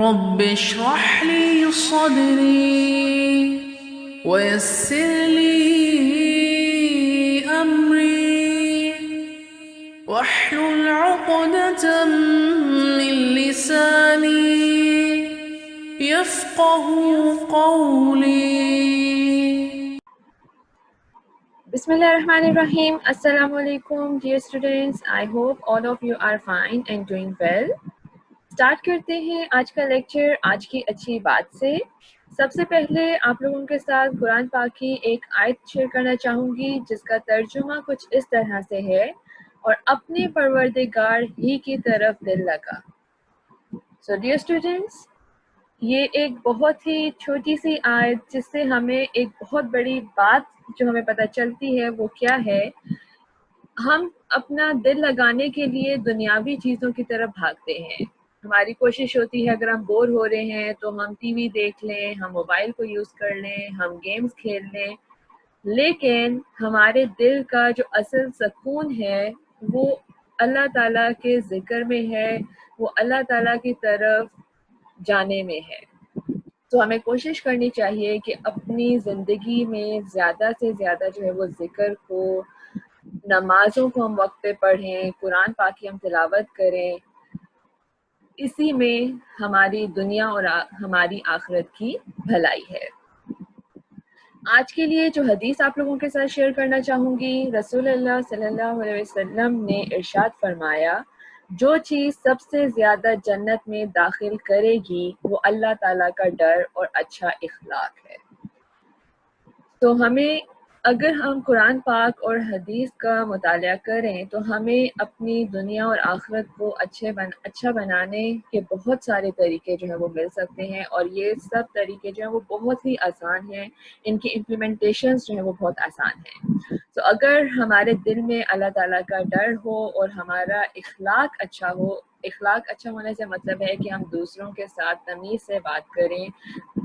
رب اشرح لي صدري ويسر لي أمري واحلل عقدة من لساني يفقه قولي. Bismillahirrahmanirrahim. Assalamu alaikum dear students. I hope all of you are fine and doing well. Start करते हैं आज का lecture आज की अच्छी बात से। सबसे पहले आप लोगों के साथ कुरान पाक की एक आयत शेयर करना चाहूँगी जिसका तर्जुमा कुछ इस तरह से है, और अपने परवरदिगार ही की तरफ दिल लगा। सो डियर स्टूडेंट्स, ये एक बहुत ही छोटी सी आयत जिससे हमें एक बहुत बड़ी बात जो हमें पता चलती है वो क्या है, हम अपना दिल लगाने के लिए दुनियावी चीज़ों की तरफ भागते हैं। हमारी कोशिश होती है अगर हम बोर हो रहे हैं तो हम टीवी देख लें, हम मोबाइल को यूज़ कर लें, हम गेम्स खेल लें, लेकिन हमारे दिल का जो असल सुकून है वो अल्लाह ताला के ज़िक्र में है, वो अल्लाह ताला की तरफ जाने में है। तो हमें कोशिश करनी चाहिए कि अपनी ज़िंदगी में ज़्यादा से ज़्यादा जो है वो ज़िक्र को, नमाज़ों को हम वक्त पे पढ़ें, कुरान पाक की हम तिलावत करें। इसी में हमारी दुनिया और हमारी आखिरत की भलाई है। आज के लिए जो हदीस आप लोगों के साथ शेयर करना चाहूँगी, रसूलुल्लाह सल्लल्लाहु अलैहि वसल्लम ने इरशाद फरमाया, जो चीज़ सबसे ज़्यादा जन्नत में दाखिल करेगी वो अल्लाह ताला का डर और अच्छा इखलाक है। तो हमें, अगर हम कुरान पाक और हदीस का मुतालिया करें तो हमें अपनी दुनिया और आखिरत को अच्छा बनाने के बहुत सारे तरीके जो है वो मिल सकते हैं, और ये सब तरीके जो है वो बहुत ही आसान हैं, इनकी इम्प्लीमेंटेशंस जो है वो बहुत आसान हैं। तो अगर हमारे दिल में अल्लाह ताला का डर हो और हमारा इखलाक अच्छा हो, इखलाक अच्छा होने से मतलब है कि हम दूसरों के साथ तमीज़ से बात करें,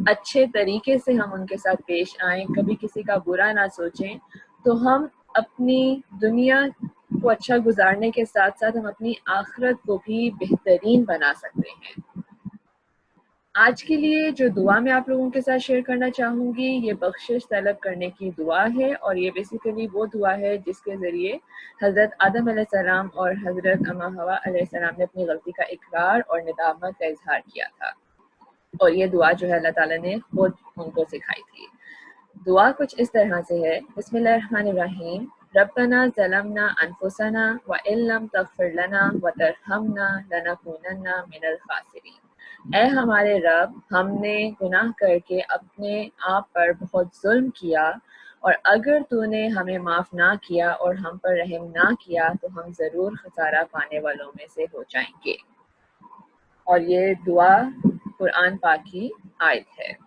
अच्छे तरीके से हम उनके साथ पेश आएँ, कभी किसी का बुरा ना सोचें, तो हम अपनी दुनिया को अच्छा गुजारने के साथ साथ हम अपनी आखिरत को भी बेहतरीन बना सकते हैं। आज के लिए जो दुआ मैं आप लोगों के साथ शेयर करना चाहूँगी, ये बख्शिश तलब करने की दुआ है, और ये बेसिकली वो दुआ है जिसके ज़रिए हज़रत आदम अलैहिस्सलाम और हज़रत अम्मा हवा अलैहिस्सलाम ने अपनी गलती का इकरार और निदामत का इजहार किया था, और ये दुआ जो है अल्लाह ताला ने खुद उनको सिखाई थी। दुआ कुछ इस तरह से है, बिस्मिल्लाहिर्रहमानिर्रहीम, रब्बना ज़लमना अनफुसना व इल्लम तग़फिर लना व तरहमना लनकूनन्ना मिनल खासिरीन। ऐ हमारे रब, हमने गुनाह करके अपने आप पर बहुत जुल्म किया, और अगर तूने हमें माफ़ ना किया और हम पर रहम ना किया तो हम ज़रूर खसारा पाने वालों में से हो जाएंगे। और ये दुआ कुरान पाक की आयत है।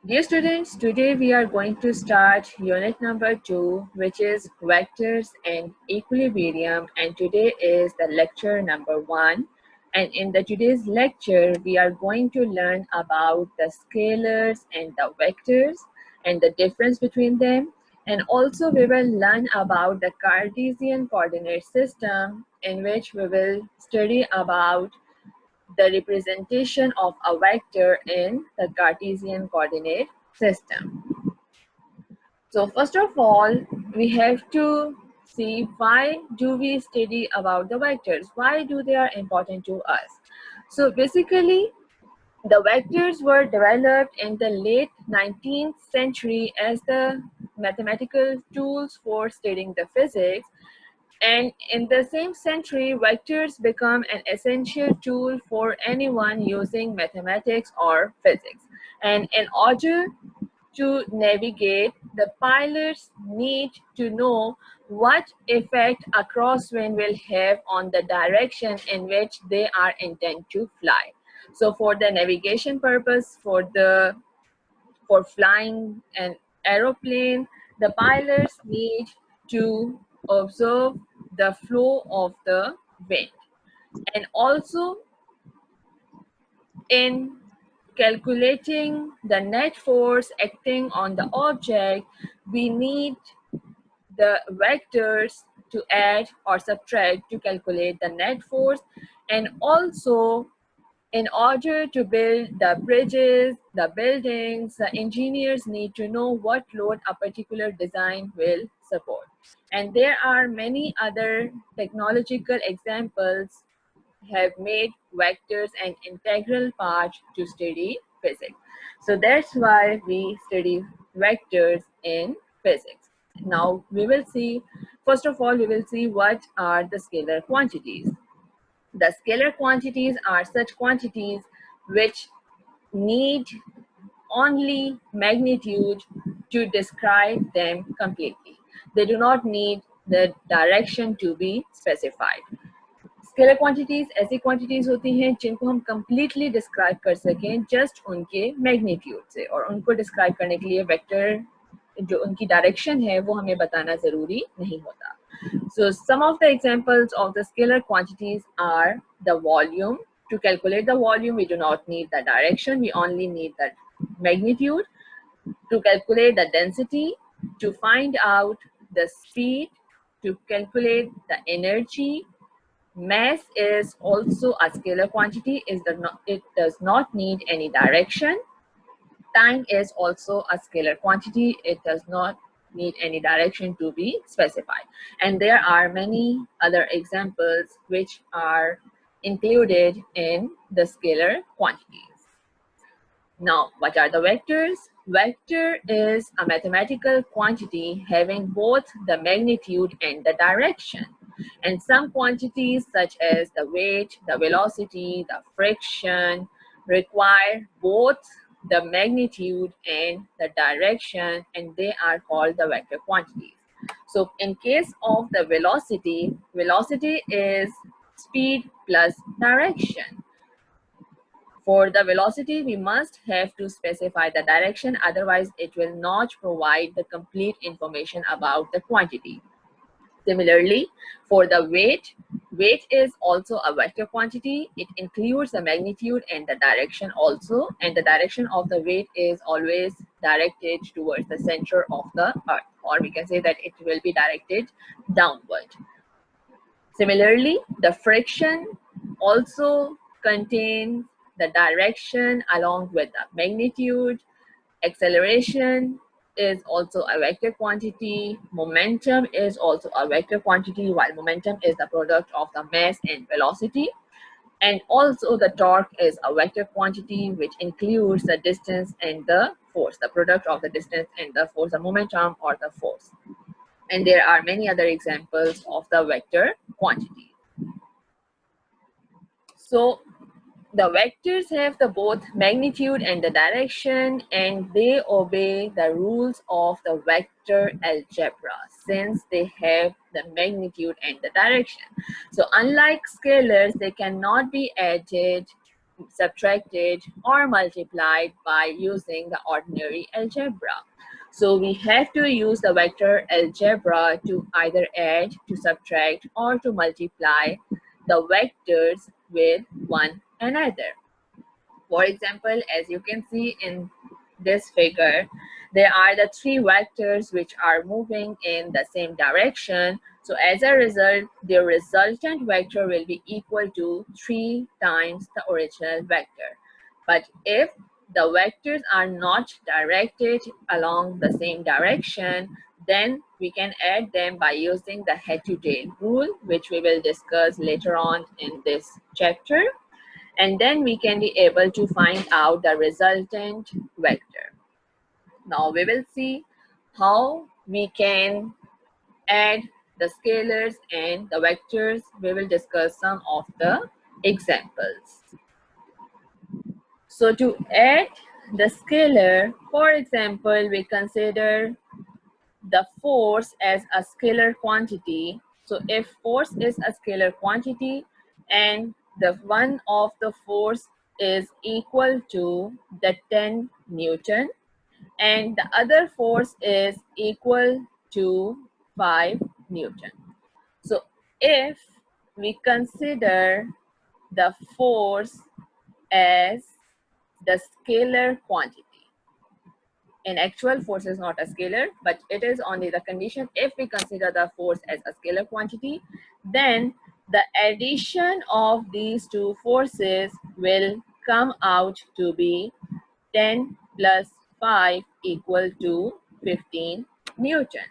Dear students, today we are going to start unit number 2, which is vectors and equilibrium, and today is the lecture number 1. And in today's lecture, we are going to learn about the scalars and the vectors and the difference between them. And also we will learn about the Cartesian coordinate system, in which we will study about the representation of a vector in the Cartesian coordinate system. So first of all, we have to see why do we study about the vectors? Why do they are important to us? So basically, the vectors were developed in the late 19th century as the mathematical tools for studying the physics. And in the same century, vectors become an essential tool for anyone using mathematics or physics. And in order to navigate, the pilots need to know what effect a crosswind will have on the direction in which they are intended to fly. So for the navigation purpose, for flying an aeroplane, the pilots need to observe the flow of the wind. And also in calculating the net force acting on the object, we need the vectors to add or subtract to calculate the net force, And also, in order to build the bridges, the buildings, the engineers need to know what load a particular design will support. And there are many other technological examples have made vectors an integral part to study physics. So that's why we study vectors in physics. Now we will see, first of all, we will see what are the scalar quantities. The scalar quantities are such quantities which need only magnitude to describe them completely. They do not need the direction to be specified. Scalar quantities ऐसी quantities होती हैं जिनको हम completely describe कर सकें just उनके magnitude से, और उनको डिस्क्राइब करने के लिए वेक्टर जो उनकी डायरेक्शन है वो हमें बताना जरूरी नहीं होता. So some of the examples of the scalar quantities are the volume. To calculate the volume, we do not need the direction, we only need the magnitude. To calculate the density, to find out the speed, to calculate the energy. Mass is also a scalar quantity. It does not need any direction. Time is also a scalar quantity. It does not need any direction to be specified. And there are many other examples which are included in the scalar quantities. Now, what are the vectors? Vector is a mathematical quantity having both the magnitude and the direction. And some quantities such as the weight, the velocity, the friction require both the magnitude and the direction, and they are called the vector quantities. So in case of the velocity, velocity is speed plus direction. For the velocity, we must have to specify the direction, otherwise it will not provide the complete information about the quantity. Similarly, for the weight, weight is also a vector quantity. It includes the magnitude and the direction also, and the direction of the weight is always directed towards the center of the earth, or we can say that it will be directed downward. Similarly, the friction also contains the direction along with the magnitude. Acceleration is also a vector quantity. Momentum is also a vector quantity, while momentum is the product of the mass and velocity. And also the torque is a vector quantity which includes the distance and the force, the product of the distance and the force, the momentum or the force. And there are many other examples of the vector quantity. So the vectors have the both magnitude and the direction, and they obey the rules of the vector algebra since they have the magnitude and the direction. So unlike scalars, they cannot be added, subtracted, or multiplied by using the ordinary algebra. So we have to use the vector algebra to either add, to subtract, or to multiply the vectors with one another. For example, as you can see in this figure, there are the three vectors which are moving in the same direction. So as a result, the resultant vector will be equal to 3 times the original vector. But if the vectors are not directed along the same direction, then we can add them by using the head to tail rule, which we will discuss later on in this chapter. And then we can be able to find out the resultant vector. Now we will see how we can add the scalars and the vectors. We will discuss some of the examples. So to add the scalar, for example, we consider the force as a scalar quantity. So if force is a scalar quantity and the one of the force is equal to the 10 Newton and the other force is equal to 5 Newton. So if we consider the force as the scalar quantity, in actual, force is not a scalar, but it is only the condition if we consider the force as a scalar quantity, then the addition of these two forces will come out to be 10 plus 5 equal to 15 Newton.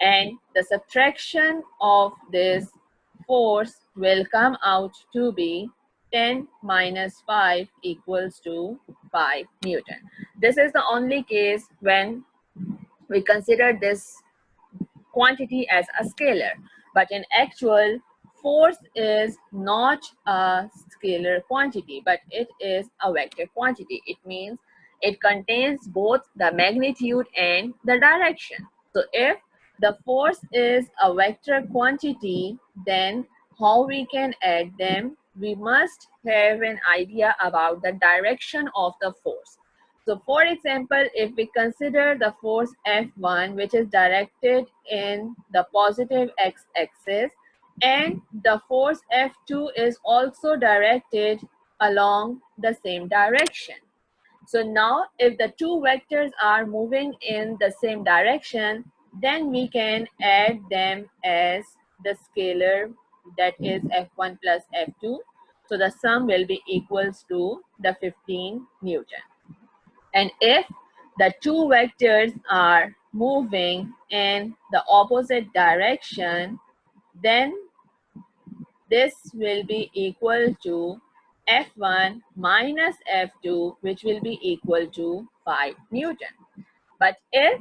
And the subtraction of this force will come out to be 10 minus 5 equals to 5 Newton. This is the only case when we consider this quantity as a scalar, but in actual, force is not a scalar quantity, but it is a vector quantity. It means it contains both the magnitude and the direction. So if the force is a vector quantity, then how we can add them? We must have an idea about the direction of the force. So for example, if we consider the force F1, which is directed in the positive x-axis, and the force F2 is also directed along the same direction. So now if the two vectors are moving in the same direction, then we can add them as the scalar, that is F1 plus F2. So the sum will be equals to the 15 Newton. And if the two vectors are moving in the opposite direction, then this will be equal to F1 minus F2, which will be equal to 5 Newton. But if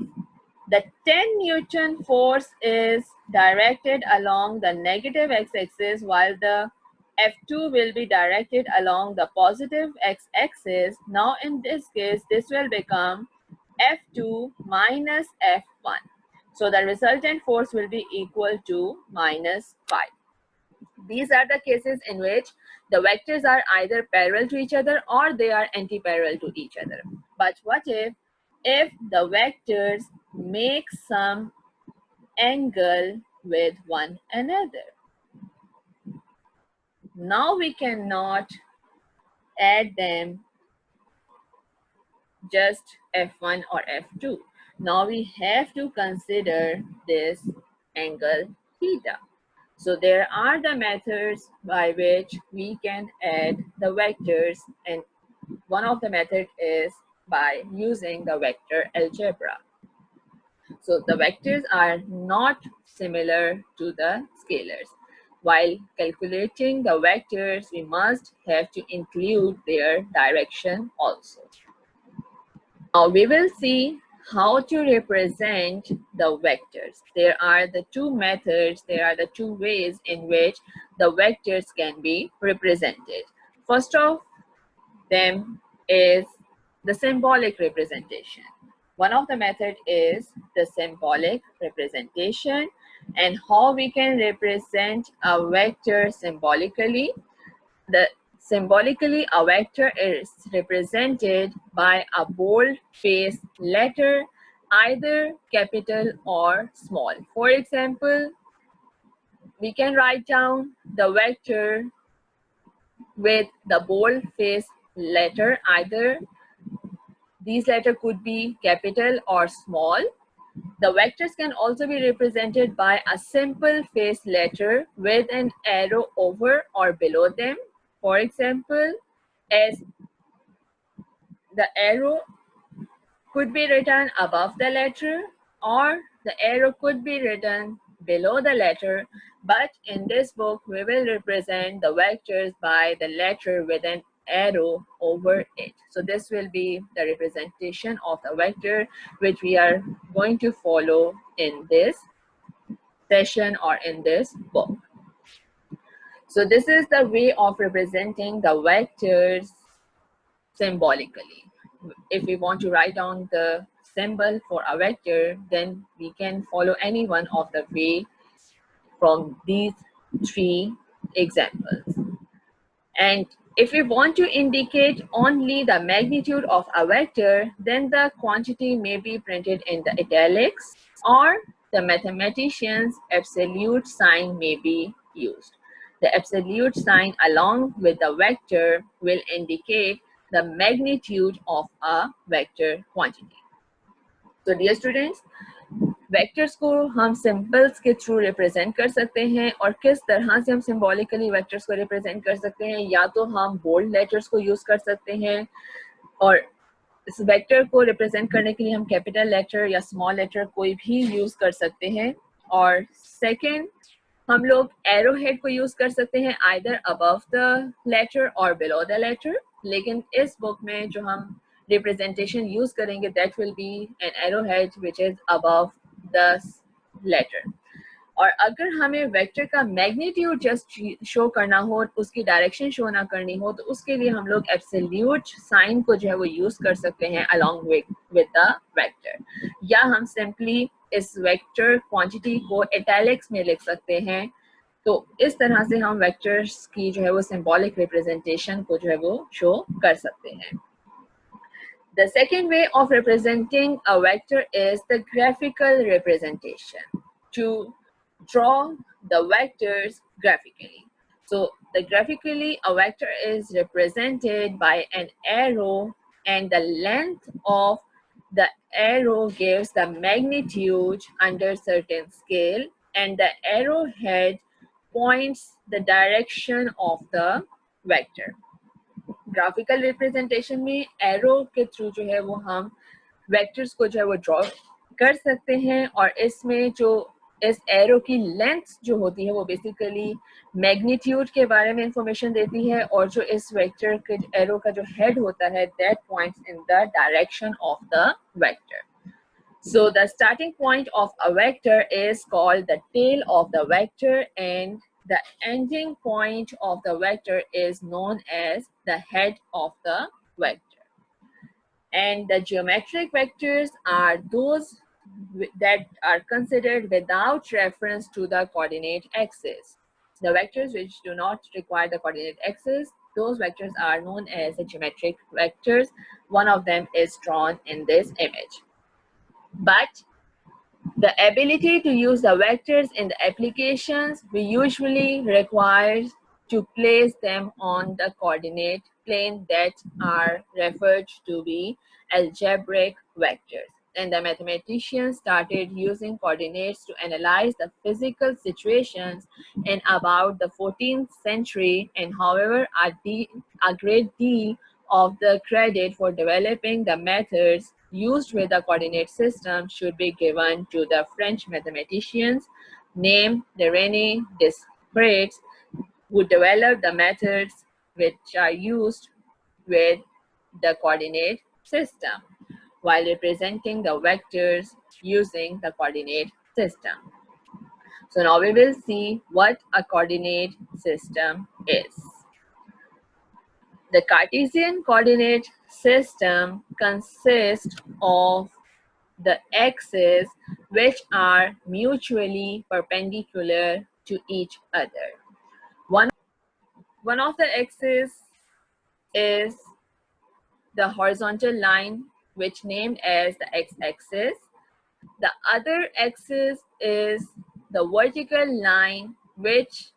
the 10 Newton force is directed along the negative x-axis, while the F2 will be directed along the positive x-axis. Now in this case, this will become F2 minus F1. So the resultant force will be equal to minus 5. These are the cases in which the vectors are either parallel to each other or they are anti-parallel to each other. But what if the vectors make some angle with one another? Now we cannot add them just F1 or F2. Now we have to consider this angle theta. So there are the methods by which we can add the vectors, and one of the methods is by using the vector algebra. So the vectors are not similar to the scalars. While calculating the vectors, we must have to include their direction also. Now we will see how to represent the vectors. There are the two methods, there are the two ways in which the vectors can be represented. First of them is the symbolic representation. One of the methods is the symbolic representation, and how we can represent a vector symbolically. Symbolically, a vector is represented by a bold-faced letter, either capital or small. For example, we can write down the vector with the bold-faced letter. Either these letters could be capital or small. The vectors can also be represented by a simple faced letter with an arrow over or below them. For example, as the arrow could be written above the letter or the arrow could be written below the letter, but in this book we will represent the vectors by the letter with an arrow over it. So this will be the representation of the vector which we are going to follow in this session or in this book. So this is the way of representing the vectors symbolically. If we want to write down the symbol for a vector, then we can follow any one of the way from these three examples. And if we want to indicate only the magnitude of a vector, then the quantity may be printed in the italics, or the mathematician's absolute sign may be used. The absolute sign along with the vector will indicate the magnitude of a vector quantity. So dear students, vectors को हम symbols के through represent कर सकते हैं, और किस तरह से हम सिंबॉलिकली वेक्टर्स को रिप्रेजेंट कर सकते हैं, या तो हम बोल्ड लेटर्स को यूज़ कर सकते हैं, और इस वेक्टर को रिप्रेजेंट करने के लिए हम कैपिटल लेटर या स्मॉल लेटर कोई भी यूज़ कर सकते हैं। और सेकेंड, हम लोग एरो हेड को यूज़ कर सकते हैं आइदर अबव द लेटर और बिलो द लेटर, लेकिन इस बुक में जो हम रिप्रेजेंटेशन यूज़ करेंगे that will be an arrow head which is above the letter. और अगर हमें वेक्टर का मैग्नीट्यूड जस्ट शो करना हो, उसकी डायरेक्शन शो ना करनी हो, तो उसके लिए हम लोग एब्सोल्यूट साइन को जो है वो यूज़ कर सकते हैं अलोंग विद द वेक्टर, या हम सिंपली इस वेक्टर क्वांटिटी को इटैलिक्स में लिख सकते हैं। तो इस तरह से हम वेक्टर्स की जो है वो सिंबॉलिक रिप्रेजेंटेशन को जो है वो शो कर सकते हैं। The second way of representing a vector is the graphical representation, to draw the vectors graphically. So the graphically, a vector is represented by an arrow, and the length of the arrow gives the magnitude under certain scale, and the arrowhead points the direction of the vector. Graphical representation में arrow के through जो है वो हम vectors को जो है वो ड्रॉ कर सकते हैं, और इसमें जो इस एरो की लेंथ जो होती है वो बेसिकली मैग्नीट्यूड के बारे में इंफॉर्मेशन देती है, और जो इस वेक्टर के एरो का जो हेड होता है that points in the direction of the vector. So the starting point of a vector is called the tail of the vector, and the ending point of the vector is known as the head of the vector. And the geometric vectors are those that are considered without reference to the coordinate axis. The vectors which do not require the coordinate axis, those vectors are known as the geometric vectors. One of them is drawn in this image. But the ability to use the vectors in the applications, we usually require to place them on the coordinate plane that are referred to be algebraic vectors. And the mathematicians started using coordinates to analyze the physical situations in about the 14th century, and however a great deal of the credit for developing the methods used with the coordinate system should be given to the French mathematicians named René Descartes, who developed the methods which are used with the coordinate system while representing the vectors using the coordinate system. So now we will see what a coordinate system is. The Cartesian coordinate system consists of the axes which are mutually perpendicular to each other. One of the axes is the horizontal line, which named as the x-axis. The other axis is the vertical line, which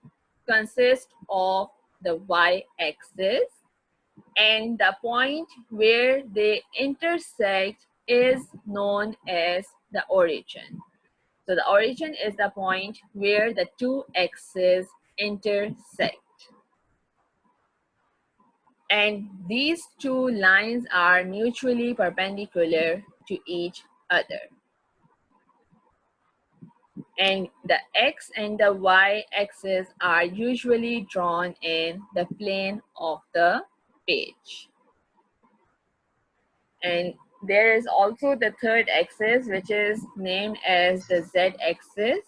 consists of the y-axis, and the point where they intersect is known as the origin. So the origin is the point where the two axes intersect. And these two lines are mutually perpendicular to each other. And the x and the y axis are usually drawn in the plane of the page. And there is also the third axis, which is named as the z-axis,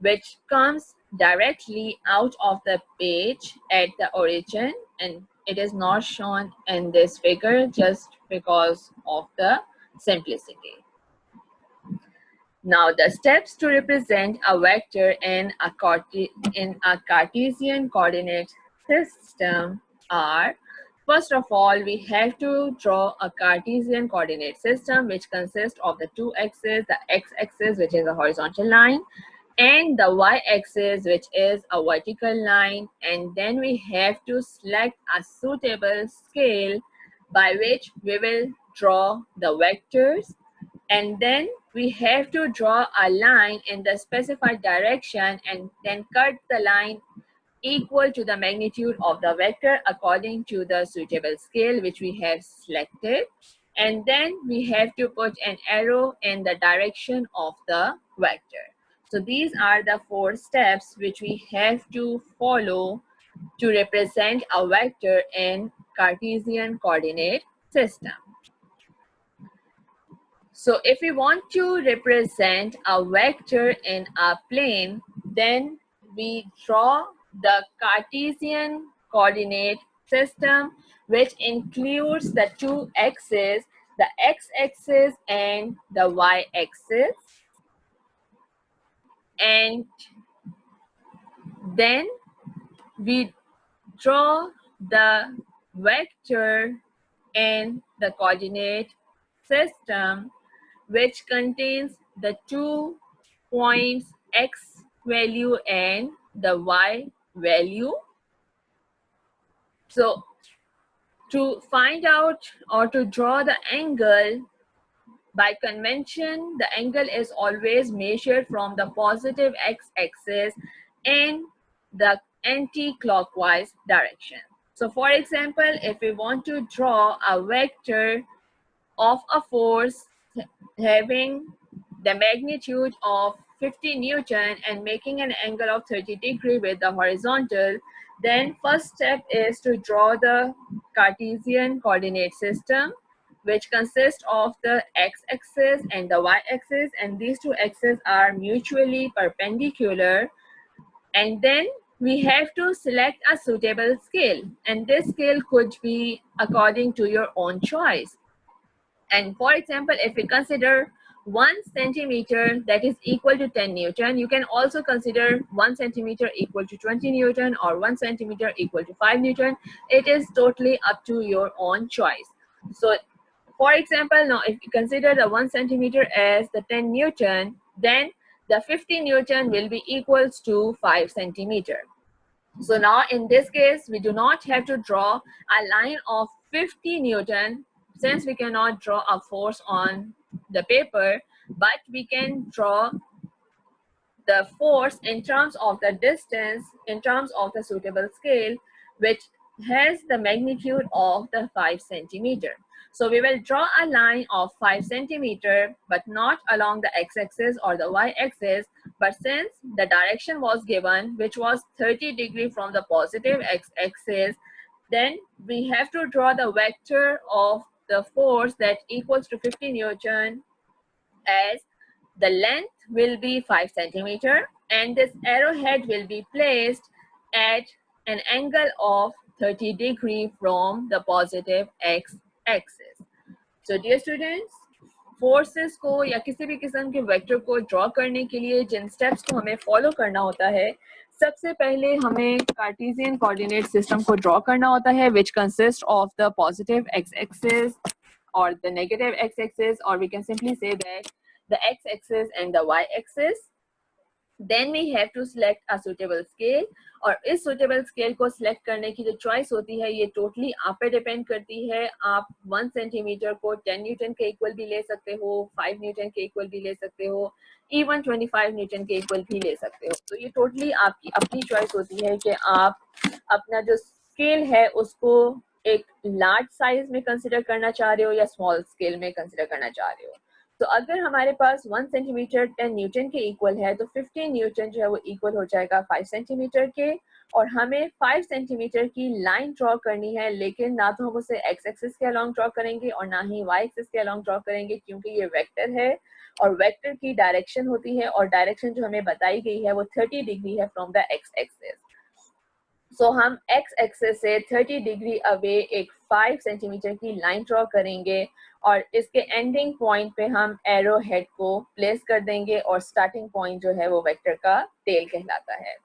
which comes directly out of the page at the origin, and it is not shown in this figure just because of the simplicity. Now the steps to represent a vector in a Cartesian coordinate system are, first of all, we have to draw a Cartesian coordinate system which consists of the two axes, the x-axis, which is a horizontal line, and the y-axis, which is a vertical line. And then we have to select a suitable scale by which we will draw the vectors, and then we have to draw a line in the specified direction and then cut the line equal to the magnitude of the vector according to the suitable scale which we have selected, and then we have to put an arrow in the direction of the vector. So these are the 4 steps which we have to follow to represent a vector in Cartesian coordinate system. So if we want to represent a vector in a plane, then we draw the Cartesian coordinate system, which includes the 2 axes, the x-axis and the y-axis. And then we draw the vector in the coordinate system, which contains the 2 points x value and the y value. So to find out or to draw the angle, by convention, the angle is always measured from the positive x-axis in the anti-clockwise direction. So for example, if we want to draw a vector of a force having the magnitude of 50 Newton and making an angle of 30 degree with the horizontal, then first step is to draw the Cartesian coordinate system, which consists of the x-axis and the y-axis, and these 2 axes are mutually perpendicular. And then we have to select a suitable scale, and this scale could be according to your own choice. And for example, if we consider 1 centimeter that is equal to 10 Newton, you can also consider 1 centimeter equal to 20 Newton or 1 centimeter equal to 5 Newton. It is totally up to your own choice. So for example, now if you consider the 1 centimeter as the 10 Newton, then the 50 Newton will be equals to 5 centimeter. So now in this case, we do not have to draw a line of 50 Newton since we cannot draw a force on the paper, but we can draw the force in terms of the distance, in terms of the suitable scale, which has the magnitude of the 5 centimeter. So we will draw a line of 5 centimeter, but not along the x-axis or the y-axis, but since the direction was given, which was 30 degree from the positive x-axis, then we have to draw the vector of the force that equals to 50 Newton, as the length will be 5 centimeter and this arrowhead will be placed at an angle of 30 degree from the positive x-axis. So dear students, forces को या किसी भी किस्म के vector को draw करने के लिए जिन स्टेप्स को हमें फॉलो करना होता है, सबसे पहले हमें कार्टेशियन कोऑर्डिनेट सिस्टम को ड्रॉ करना होता है, which consists of the positive x-axis or the negative x-axis, or we can simply say that the x-axis and the y-axis. Then we have to select a suitable scale, और इस suitable scale को select करने की जो choice होती है ये totally आप पे depend करती है. आप 1 सेंटीमीटर को 10 न्यूटन के इक्वल भी ले सकते हो, 5 न्यूटन के इक्वल भी ले सकते हो, इवन 25 न्यूटन के इक्वल भी ले सकते हो. तो ये totally आपकी अपनी choice होती है कि आप अपना जो scale है उसको एक large size में consider करना चाह रहे हो या small scale में consider करना चाह रहे हो. तो अगर हमारे पास 1 सेंटीमीटर 10 न्यूटन के इक्वल है तो 15 न्यूटन जो है वो इक्वल हो जाएगा 5 सेंटीमीटर के, और हमें 5 सेंटीमीटर की लाइन ड्रॉ करनी है, लेकिन ना तो हम उसे एक्स एक्सिस के अलोंग ड्रॉ करेंगे और ना ही वाई एक्सिस के अलोंग ड्रॉ करेंगे, क्योंकि ये वेक्टर है और वेक्टर की डायरेक्शन होती है और डायरेक्शन जो हमें बताई गई है वो 30 डिग्री है फ्रॉम द एक्स एक्सिस. सो हम एक्स एक्सिस से 30 डिग्री अवे एक 5 सेंटीमीटर की लाइन ड्रॉ करेंगे और इसके एंडिंग पॉइंट पे हम एरो हेड को प्लेस कर देंगे और स्टार्टिंग पॉइंट जो है वो वेक्टर का टेल कहलाता है.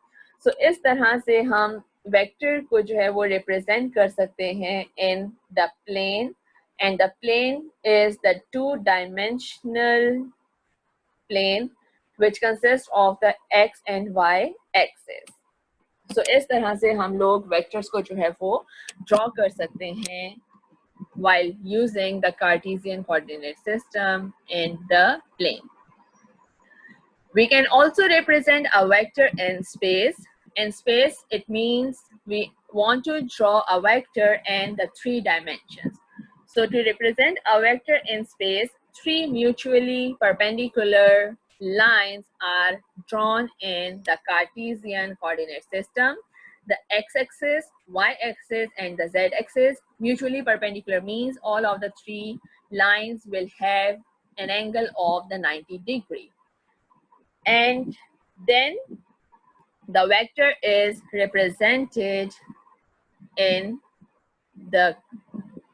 सो इस तरह से हम वेक्टर को जो है वो रिप्रेजेंट कर सकते हैं in the plane, and the plane is the 2-dimensional plane which consists of the x and y axis. So इस तरह से हम लोग वेक्टर्स को जो है वो ड्रॉ कर सकते हैं while using the Cartesian coordinate system in the plane. We can also represent a vector in space. In space, it means we want to draw a vector in the 3 dimensions. So to represent a vector in space, 3 mutually perpendicular lines are drawn in the Cartesian coordinate system. The x-axis, y-axis, and the z-axis. Mutually perpendicular means all of the 3 lines will have an angle of the 90 degree. And then the vector is represented in the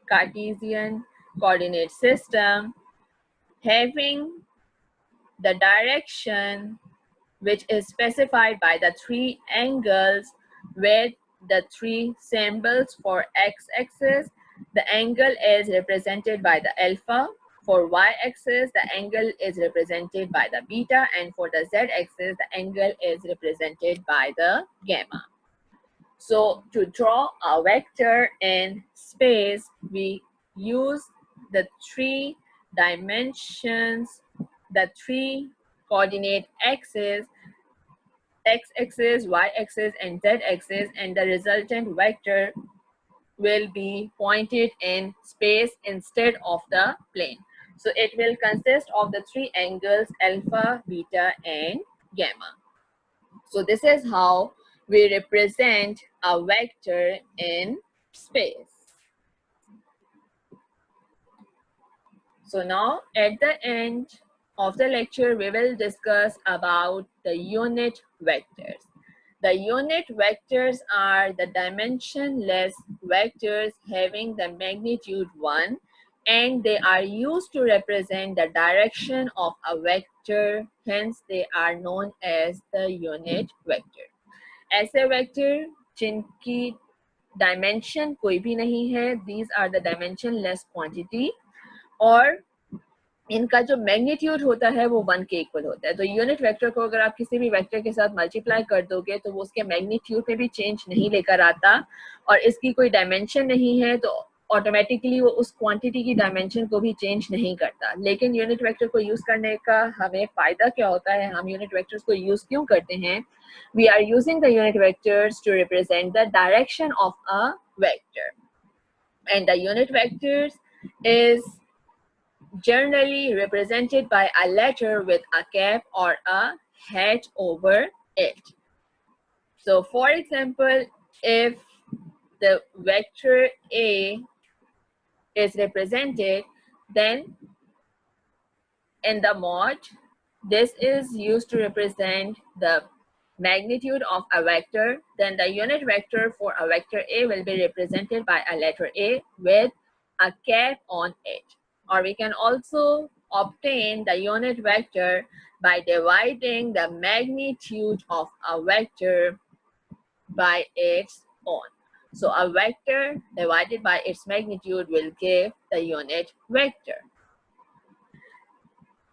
Cartesian coordinate system having the direction which is specified by the 3 angles with the 3 symbols. For x-axis, the angle is represented by the alpha. For y-axis, the angle is represented by the beta, and for the z-axis, the angle is represented by the gamma. So to draw a vector in space, we use the 3 dimensions, the 3 coordinate axes, x-axis, y-axis, and z-axis, and the resultant vector will be pointed in space instead of the plane. So it will consist of the 3 angles alpha, beta, and gamma. So this is how we represent a vector in space. So now at the end of the lecture, we will discuss about the unit vectors. The unit vectors are the dimensionless vectors having the magnitude 1, and they are used to represent the direction of a vector, hence they are known as the unit vector. ऐसे vector जिनकी dimension कोई भी नहीं है, these are the dimensionless quantity, और इनका जो magnitude होता है वो 1 के इक्वल होता है. तो यूनिट वेक्टर को अगर आप किसी भी वेक्टर के साथ मल्टीप्लाई कर दोगे तो वो उसके मैग्नीट्यूड में भी चेंज नहीं लेकर आता, और इसकी कोई डायमेंशन नहीं है तो ऑटोमेटिकली वो उस क्वांटिटी की डायमेंशन को भी चेंज नहीं करता. लेकिन यूनिट वेक्टर को यूज करने का हमें फायदा क्या होता है, हम यूनिट वेक्टर्स को यूज क्यों करते हैं? We are using the unit vectors to represent the direction of a vector, and the unit vectors is generally represented by a letter with a cap or a hat over it. So for example, if the vector A is represented, then in the mod, this is used to represent the magnitude of a vector. Then the unit vector for a vector A will be represented by a letter A with a cap on it. Or we can also obtain the unit vector by dividing the magnitude of a vector by its own. So a vector divided by its magnitude will give the unit vector.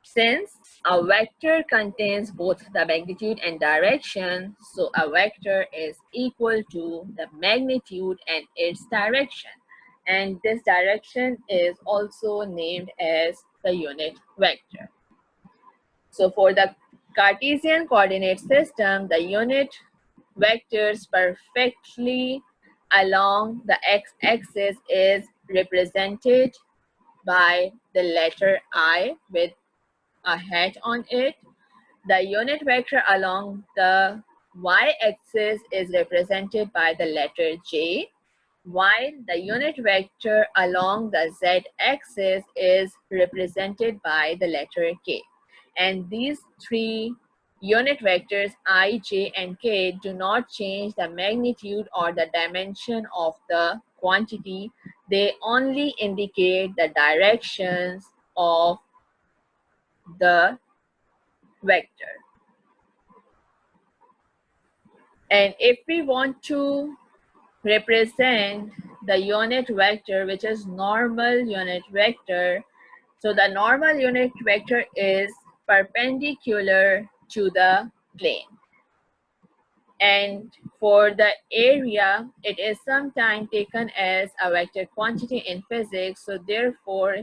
Since a vector contains both the magnitude and direction, so a vector is equal to the magnitude and its direction. And this direction is also named as the unit vector. So for the Cartesian coordinate system, the unit vectors perfectly along the x-axis is represented by the letter I with a hat on it. The unit vector along the y-axis is represented by the letter J, while the unit vector along the z-axis is represented by the letter K. And these 3 unit vectors I, J, and K do not change the magnitude or the dimension of the quantity. They only indicate the directions of the vector. And if we want to represent the unit vector, which is normal unit vector, so the normal unit vector is perpendicular to the plane. And for the area, it is sometimes taken as a vector quantity in physics. So therefore,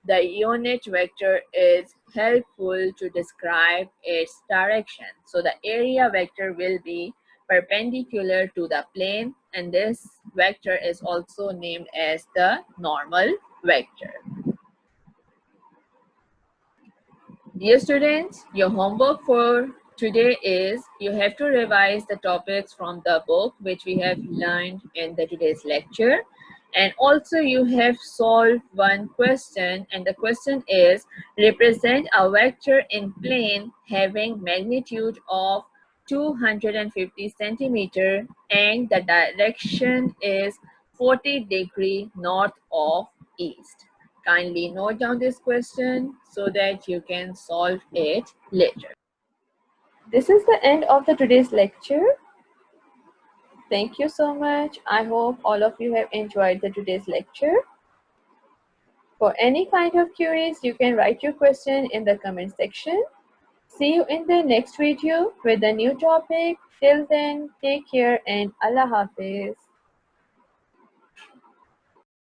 The unit vector is helpful to describe its direction. So the area vector will be perpendicular to the plane, and this vector is also named as the normal vector. Dear students, your homework for today is you have to revise the topics from the book which we have learned in the today's lecture, and also you have solved one question, and the question is represent a vector in plane having magnitude of 250 centimeter and the direction is 40° north of east. Kindly note down this question so that you can solve it later. This is the end of the today's lecture. Thank you so much. I hope all of you have enjoyed the today's lecture. For any kind of queries, you can write your question in the comment section. See you in the next video with a new topic. Till then, take care and Allah Hafiz.